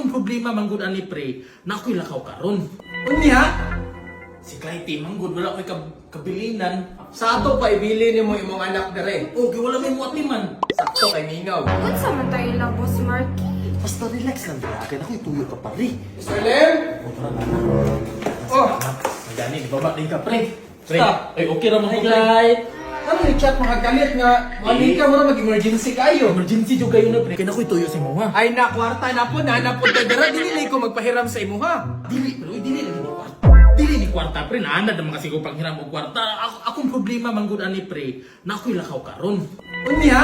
akong problema manggod ani pre, na ako'y lakaw karon. Unya, Si Clytie manggod wala ko'y kabilinan. sa ato pa ibili ni mo imong anak dere. Okay, wala may muwat man. Sakto kay Mingaw. Unsa man tayo lang, Boss Marky? Basta relax lang dira. Kaya ako'y tuyo ka pare. Mr. Lem? Oh, Gani, di baba din ka pre. Pre, Stop. ay okay ra man ko pre. Clyde. Ano ni chat mga galit nga, mali ka mo na mag-emergency kayo. Emergency jud kayo na pre. Kaya ako'y tuyo sa imo ha. Ay na, kwarta na po, nanapod ka dira, dinili ko magpahiram sa imo ha. Dili, pero dili ni kwarta. Dili ni kwarta pre, naanad naman kasi ko panghiram og kwarta. Akong problema manggod ani pre, na ako'y lakaw karon. Unya,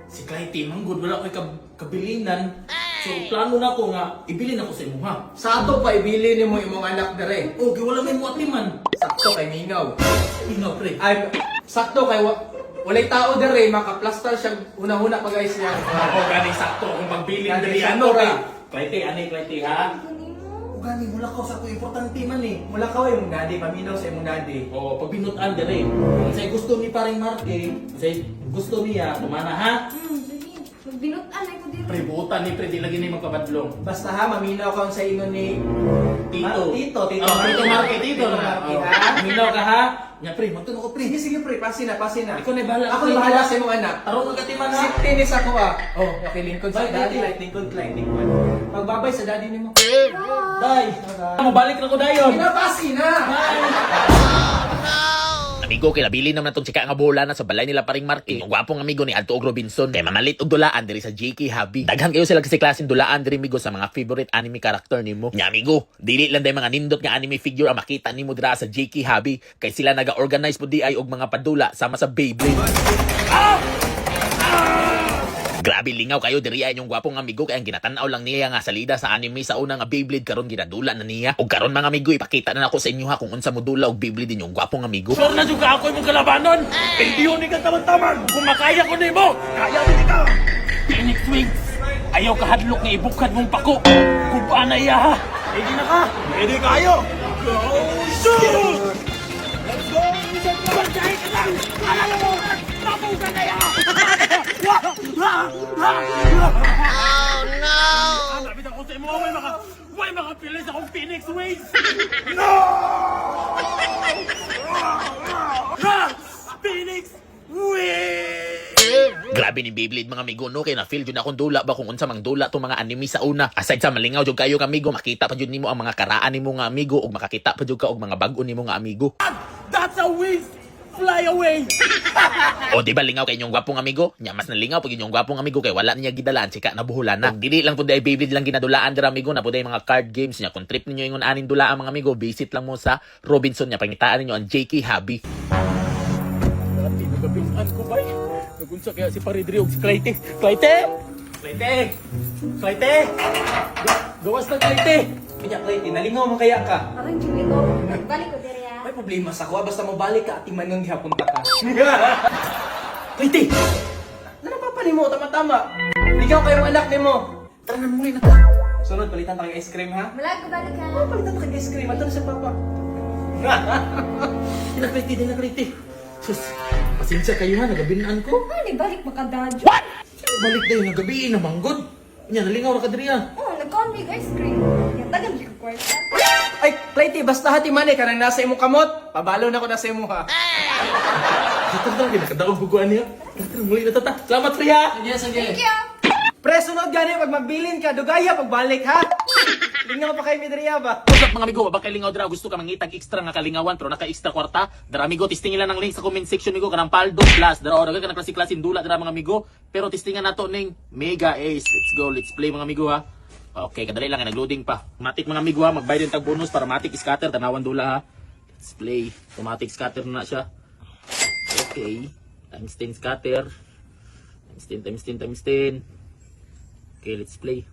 Si Clytie manggod wala ko'y kabilinan. So plano na ko nga ibilin ako sa imo ha. sa ato pa ibili ni mo imong anak dere. Okay, wala may muwat man. Sakto kay Mingaw. Ino pre. Ay, sakto kay walay tao dere, makaplastar siya una-una pa guys niya. Ako gani sakto kung pagbilin Gani diri sakto ano ra. pre. Clytie ha. Gani wala ko sa ko importante man eh. Mula ka imong daddy, paminaw sa imong daddy. O pag binutan diri. Kung say gusto ni paring Marque, say gusto niya kumana ha. Dali. Magbinutan ay ko diri. Pre buutan ni pre di lagi ni magkabadlong. Basta ha, maminaw ka sa ingon ni Tito. Tito Tito Marque, Tito na. Marque, Oh, ha? Minaw ka ha. Nya pre, magtuno ko pre. Sige, sige pre, pasin na, pasin na. Ikaw na bahala. Ako na bahala sa imong anak. Tarong ka katiman ha. Si Tinis ako ah. Oh. Okay, Lincoln sa Bye, daddy, Tito. like Lincoln, Clyde, Lincoln. Magbabay sa daddy ni mo. Day. Mo balik na ko dayon. Pinapasin na! Amigo, kay nabili naman itong chika nga bola na sa balay nila paring Marque. Yung gwapong amigo ni Adto og Robinson. Kay mamalit og dulaan diri sa JK Hobby. Daghan kayo sila kasi klaseng dulaan diri amigo sa mga favorite anime character nimo. Nya amigo, dili lang day mga nindot nga anime figure ang makita nimo dira sa JK Hobby. Kay sila naga-organize po di ay og mga padula sama sa Beyblade. Grabe lingaw kayo diri ay yung gwapong amigo kay ang ginatanaw lang niya nga salida sa anime sa una nga Beyblade karon ginadula na niya. Og karon mga amigo ipakita na nako sa inyo ha kung unsa mo dula og Beyblade din yung gwapong amigo. Sure na juga ako imong kalabanon. Hindi ni ka taman-taman. Kung makaya ko nimo, kaya din ka. Phoenix Wings. Ayaw ka hadlok nga ibukad mong pako. Kung paano iya ha. Ready na ka? Ready kayo. Go shoot! Let's go! Isang kabagay ka lang! Alam mo! Tapugan na yan! Oh no! Sabi na ko sa imo, may makapilis akong Phoenix Wings! No! Phoenix Wings! Grabe ni Beyblade mga amigo no kay na feel jud akong dula ba kung unsa mang dula tong mga anime sa una. Aside sa malingaw jud kayo amigo, makita pa jud nimo ang mga karaan nimo nga amigo ug makakita pa jud ka og mga bag-o nimo nga amigo. That's a wings! Fly away! O di ba lingaw kay inyong gwapong amigo? Nya mas nalingaw pag inyong gwapong amigo kay wala niya gidalaan sika nabuhulan na. Ug dili lang pud ay Beyblade lang ginadulaan dira amigo, na pud ay mga card games nya. Kung trip ninyo ingon aning dulaan mga amigo, visit lang mo sa Robinson nya, pangitaan ninyo ang JK Hobby. Dati nagabisan ko ba? Nagunsa kaya si Paridri o si Clytie. Clytie! Clytie! Clytie! Gawas na Clytie! Kanya, Clyde, nalingaw mo kaya ka? Aron jud ko. Balik ko diri ha. May problema sa kuha, basta mo balik ka at imanong gihapunta ka. Clytie! Ano pa pa ni mo, tama-tama. Ligaw kayong anak ni mo. Tara na muna na ka. Sunod, palitan tayo ice cream ha? Wala ko balik ha. Oh, palitan tayo ice cream. Ato na sa papa. Di na Clytie. Sus, pasensya kayo ha, nagabinaan ko. Ano balik makadadyo? Balik dayo, nagabiin na manggod. Nya, nalingaw ra ka diri ha. Oh, nagkambig ice cream. Yung tagal di ko kwarta. Ay, Clyde, basta hati man ka nang nasa imong kamot. Pabalo na ko na sa imo ha. Ito lang, kinakadaog buguan niya. Tara, muli na tata. Salamat Priya! Thank you. Pre, sunod gani, pag magbilin ka, dugaya pagbalik ha. Lingaw pa kay Midriya ba? What's up mga amigo, baka lingaw dira gusto ka mangitag extra nga kalingawan pero naka-extra kwarta. Dara amigo, testingin lang ng link sa comment section amigo kanang Paldo Plus. Dara ora ka nang klase dula dira mga amigo. Pero testingan nato ning Mega Ace. Let's go, let's play mga amigo ha. Okay, kadali lang nag-loading pa. Matik mga amigo ha, magbayad din tag bonus para matik scatter tanawan dula ha. Let's play. Automatic scatter na siya. Okay. Times 10 scatter. Times 10 times 10 times 10. Okay, let's play.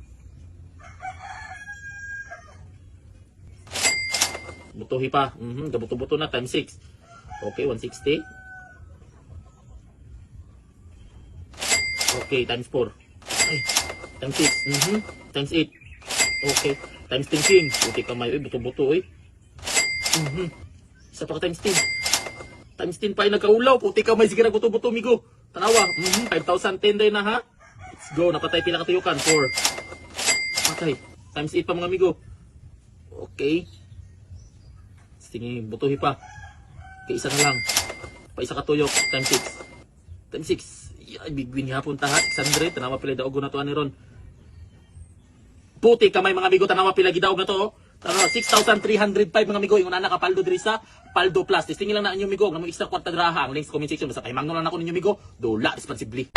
Butuhi pa. Gabuto-buto na. Times 6. Okay, 160. Okay, times 4. Ay, times 6. Times 8. Okay. Times 10 king. Buti ka may. Buto-buto eh. Isa pa ka times 10. Times 10 pa ay nagkaulaw. Puti ka may. Sige na buto-buto, migo. Tanawa. 5,010 din na ha. Let's go. Napatay pila katuyukan. 4. Unsay? Times 8 pa mga amigo. Okay. Sige, butuhi pa. Kay isa na lang. Pa isa ka tuyok. Times 6. Times 6. Ay, bigwin hapon tahat. 600. Tanawa pila daog na to ani ron. Puti kamay mga amigo. Tanawa pila gidaog na to. Tanawa 6,305 mga amigo. Yung anak ka paldo diri sa Paldo Plus. Testingin lang na inyo amigo. Nga mo extra kwarta graha. Ang links comment section. Basta pahimang lang ako ninyo amigo. Dola responsibly.